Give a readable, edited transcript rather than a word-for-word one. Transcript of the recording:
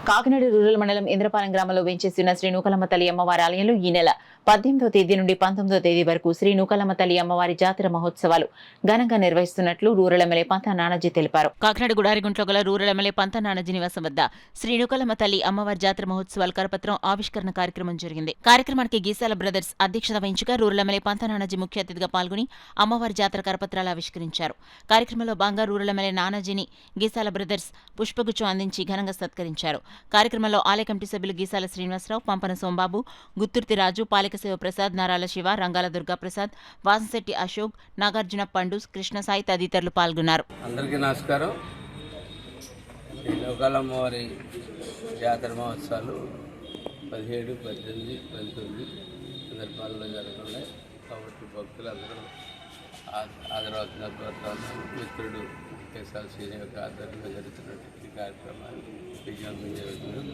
Kakinada rural మండలం ఇంద్రపాలెం గ్రామంలో వెంచేస్తున్న శ్రీ నూకాలమ్మ తల్లి అమ్మవారి ఆలయంలో ఈ నెల 18వ తేదీ నుండి 19వ తేదీ వరకు శ్రీ నూకాలమ్మ తల్లి అమ్మవారి జాతర మహోత్సవాలు ఘనంగా నిర్వహిస్తున్నట్లు రూరల్ ఎమ్మెల్యే పంతా నానాజీ తెలిపారు. కాకినాడ గుడారిగుంట్లో గల రూరల్ ఎమ్మెల్యే పంతా నానాజీ నివాసం వద్ద శ్రీ నూకాలమ్మ తల్లి అమ్మవారి జాతర మహోత్సవాల కరపత్రం ఆవిష్కరణ కార్యక్రమం జరిగింది. కార్యక్రమానికి గీసాల బ్రదర్స్ అధ్యక్షత వహించగా రూరల్ ఎమ్మెల్యే పంతా నానాజీ ముఖ్య అతిథిగా పాల్గొని అమ్మవారి జాతర కరపత్రాలు ఆవిష్కరించారు. కార్యక్రమంలో భాగంగా రూరల్ ఎమ్మెల్యే నానాజీని గీసాల బ్రదర్స్ పుష్పగుచ్చం అందించి ఘనంగా సత్కరించారు. కార్యక్రమంలో ఆలయ కమిటీ సభ్యులు గీసాల శ్రీనివాసరావు, పంపన సోంబాబు, గుత్తుర్తి రాజు, పాలిక శివప్రసాద్, నారాల శివ, రంగాల దుర్గాప్రసాద్, వాసంశెట్టి అశోక్, నాగార్జున పండు, కృష్ణసాయి తదితరులు పాల్గొన్నారు. అందరికీ నమస్కారం. ఈ నూకాలమ్మవారి జాతర మహోత్సవాలు 17, 18, 19 సందర్భాల్లో జరుగుతున్నాయి. కాబట్టి భక్తులందరూ హాజరవుతున్న మిత్రుడు కేసాల శ్రీని యొక్క ఆధ్వర్యంలో జరుగుతున్నటువంటి ఈ కార్యక్రమాన్ని విజయవంతం జరుగుతుంది.